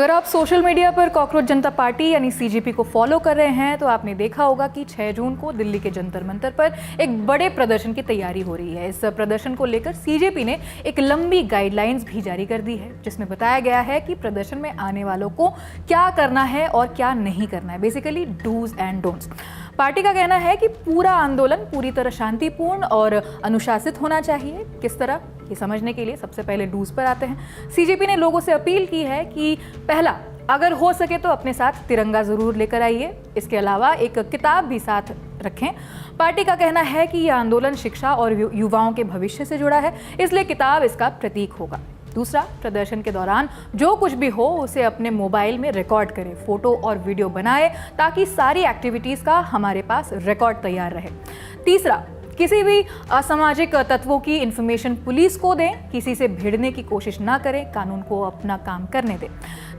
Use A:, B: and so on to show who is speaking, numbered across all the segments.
A: अगर आप social media पर कॉकरोच जनता पार्टी यानी सीजेपी को फॉलो कर रहे हैं तो आपने देखा होगा कि 6 जून को दिल्ली के जंतर मंतर पर एक बड़े प्रदर्शन की तैयारी हो रही है। इस प्रदर्शन को लेकर सीजेपी ने एक लंबी गाइडलाइंस भी जारी कर दी है, जिसमें बताया गया है कि प्रदर्शन में आने वालों को क्या करना है और क्या नहीं करना है, basically dos and don'ts. Party का कहना है कि पूरा आंदोलन पूरी तरह शांतिपूर्ण और अनुशासित होना चाहिए। किस तरह, ये समझने के लिए सबसे पहले डूज पर आते हैं। सीजेपी ने लोगों से अपील की है कि पहला, अगर हो सके तो अपने साथ तिरंगा जरूर लेकर आइए। इसके अलावा एक किताब भी साथ रखें। पार्टी का कहना है कि यह आंदोलन शिक्षा और युवाओं के भविष्य से जुड़ा है, इसलिए किताब इसका प्रतीक होगा। दूसरा, प्रदर्शन के दौरान जो कुछ भी हो उसे अपने मोबाइल में रिकॉर्ड करें, फोटो और वीडियो बनाएं ताकि सारी एक्टिविटीज का हमारे पास रिकॉर्ड तैयार रहे। तीसरा, किसी भी असामाजिक तत्वों की इंफॉर्मेशन पुलिस को दें, किसी से भिड़ने की कोशिश ना करें, कानून को अपना काम करने दें।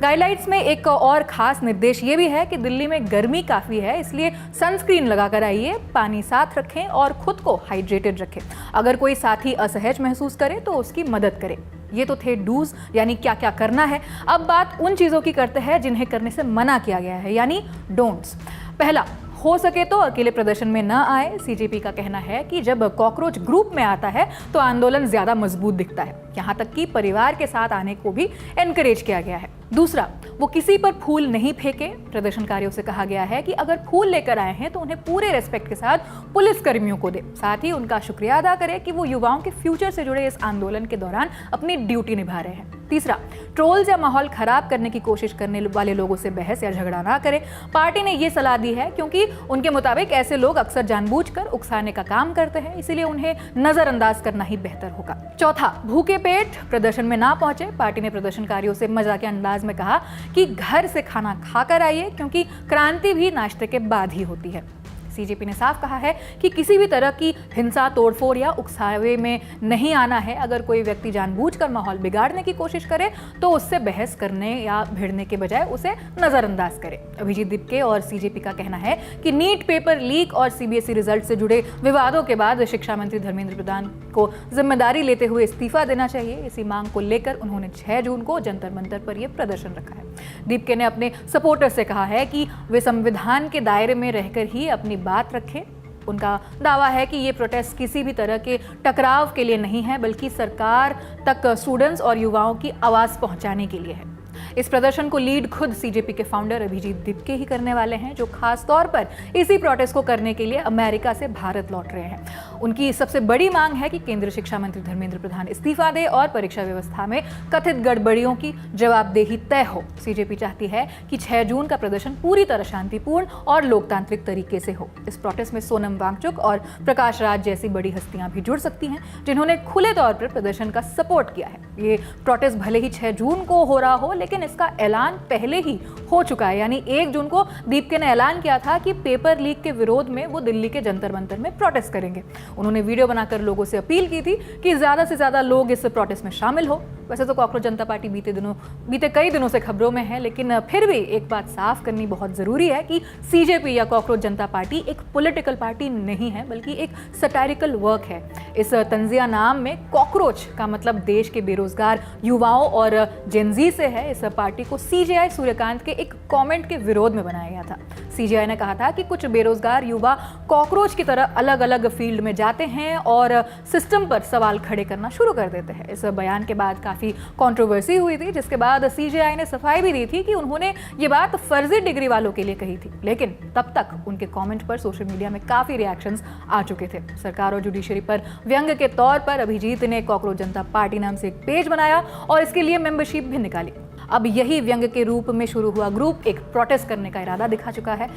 A: गाइडलाइंस में एक और खास निर्देश ये भी है कि दिल्ली में गर्मी काफ़ी है, इसलिए सनस्क्रीन लगाकर आइए, पानी साथ रखें और खुद को हाइड्रेटेड रखें। अगर कोई साथी असहज महसूस करे तो उसकी मदद करें। ये तो थे डूज यानी क्या क्या करना है। अब बात उन चीज़ों की करते हैं जिन्हें करने से मना किया गया है, यानी डोंट्स। पहला, हो सके तो अकेले प्रदर्शन में न आए। सीजेपी का कहना है कि जब कॉकरोच ग्रुप में आता है तो आंदोलन ज्यादा मजबूत दिखता है, यहाँ तक कि परिवार के साथ आने को भी एनकरेज किया गया है। दूसरा, वो किसी पर फूल नहीं फेंके। प्रदर्शनकारियों से कहा गया है कि अगर फूल लेकर आए हैं तो उन्हें पूरे रेस्पेक्ट के साथ पुलिस कर्मियों को दे, साथ ही उनका शुक्रिया अदा करें कि वो युवाओं के फ्यूचर से जुड़े इस आंदोलन के दौरान अपनी ड्यूटी निभा रहे हैं। तीसरा, ट्रोल्स या माहौल खराब करने की कोशिश करने वाले लोगों से बहस या झगड़ा ना करें। पार्टी ने ये सलाह दी है क्योंकि उनके मुताबिक ऐसे लोग अक्सर जानबूझकर उकसाने का काम करते हैं, इसीलिए उन्हें नजरअंदाज करना ही बेहतर होगा। चौथा, भूखे पेट प्रदर्शन में ना पहुंचे। पार्टी ने प्रदर्शनकारियों से मजाकिया अंदाज में कहा कि घर से खाना खाकर आइए, क्योंकि क्रांति भी नाश्ते के बाद ही होती है। सीजेपी ने साफ कहा है कि किसी भी तरह की हिंसा, तोड़फोड़ या उकसावे में नहीं आना है। अगर कोई व्यक्ति जानबूझकर माहौल बिगाड़ने की कोशिश करे तो उससे बहस करने या भिड़ने के बजाय उसे नजरअंदाज करे। अभिजीत दीपके और सीजेपी का कहना है कि नीट पेपर लीक और सीबीएसई रिजल्ट से जुड़े विवादों के बाद शिक्षा मंत्री धर्मेंद्र प्रधान को जिम्मेदारी लेते हुए इस्तीफा देना चाहिए। इसी मांग को लेकर उन्होंने 6 जून को जंतर मंतर पर यह प्रदर्शन रखा है। दीपके ने अपने सपोर्टर से कहा है कि वे संविधान के दायरे में रहकर ही अपनी बात रखें। उनका दावा है कि ये प्रोटेस्ट किसी भी तरह के टकराव के लिए नहीं है, बल्कि सरकार तक स्टूडेंट्स और युवाओं की आवाज़ पहुंचाने के लिए है। इस प्रदर्शन को लीड खुद सीजेपी के फाउंडर अभिजीत दीपके ही करने वाले हैं, जो खास तौर पर इसी प्रोटेस्ट को करने के लिए अमेरिका से भारत लौट रहे हैं। उनकी सबसे बड़ी मांग है कि केंद्रीय शिक्षा मंत्री धर्मेंद्र प्रधान इस्तीफा दे और परीक्षा व्यवस्था में कथित गड़बड़ियों की जवाबदेही तय हो। सीजेपी चाहती है कि 6 जून का प्रदर्शन पूरी तरह शांतिपूर्ण और लोकतांत्रिक तरीके से हो। इस प्रोटेस्ट में सोनम वांगचुक और प्रकाश राज जैसी बड़ी हस्तियां भी जुड़ सकती हैं, जिन्होंने खुले तौर पर प्रदर्शन का सपोर्ट किया है। ये प्रोटेस्ट भले ही 6 जून को हो रहा हो, लेकिन इसका ऐलान पहले ही हो चुका है। यानी 1 जून को दीपके ने ऐलान किया था कि पेपर लीक के विरोध में वो दिल्ली के जंतर मंतर में प्रोटेस्ट करेंगे। उन्होंने वीडियो बनाकर लोगों से अपील की थी कि ज्यादा से ज्यादा लोग इस प्रोटेस्ट में शामिल हो। वैसे तो कॉकरोच जनता पार्टी बीते कई दिनों से खबरों में है, लेकिन फिर भी एक बात साफ करनी बहुत जरूरी है कि सीजेपी या कॉकरोच जनता पार्टी एक पॉलिटिकल पार्टी नहीं है, बल्कि एक सटायरिकल वर्क है। इस तंजिया नाम में कॉकरोच का मतलब देश के बेरोजगार युवाओं और जेनजी से है। इस पार्टी को सीजेआई सूर्यकांत के एक कमेंट के विरोध में बनाया गया था। सीजेआई ने कहा था कि कुछ बेरोजगार युवा कॉकरोच की तरह अलग अलग फील्ड में जाते हैं और सिस्टम पर सवाल खड़े करना शुरू कर देते हैं। इस बयान के बाद काफी कंट्रोवर्सी हुई थी, जिसके बाद सीजेआई ने सफाई भी दी थी कि उन्होंने ये बात फर्जी डिग्री वालों के लिए कही थी, लेकिन तब तक उनके कमेंट पर सोशल मीडिया में काफी रिएक्शंस आ चुके थे। सरकार और जुडिशरी पर व्यंग्य के तौर पर अभिजीत ने कॉकरोच जनता पार्टी नाम से एक पेज बनाया और इसके लिए मेंबरशिप भी निकाली। अब यही व्यंग्य के रूप में शुरू हुआ ग्रुप एक प्रोटेस्ट करने का इरादा दिखा चुका है।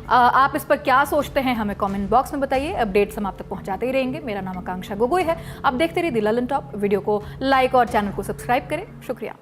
A: आप इस पर क्या सोचते हैं हमें कमेंट बॉक्स में बताइए। अपडेट्स हम आप तक पहुंचाते ही रहेंगे। मेरा नाम आकांक्षा गोगोई है। आप देखते रहिए द ललन टॉप। वीडियो को लाइक और चैनल को सब्सक्राइब करें। शुक्रिया।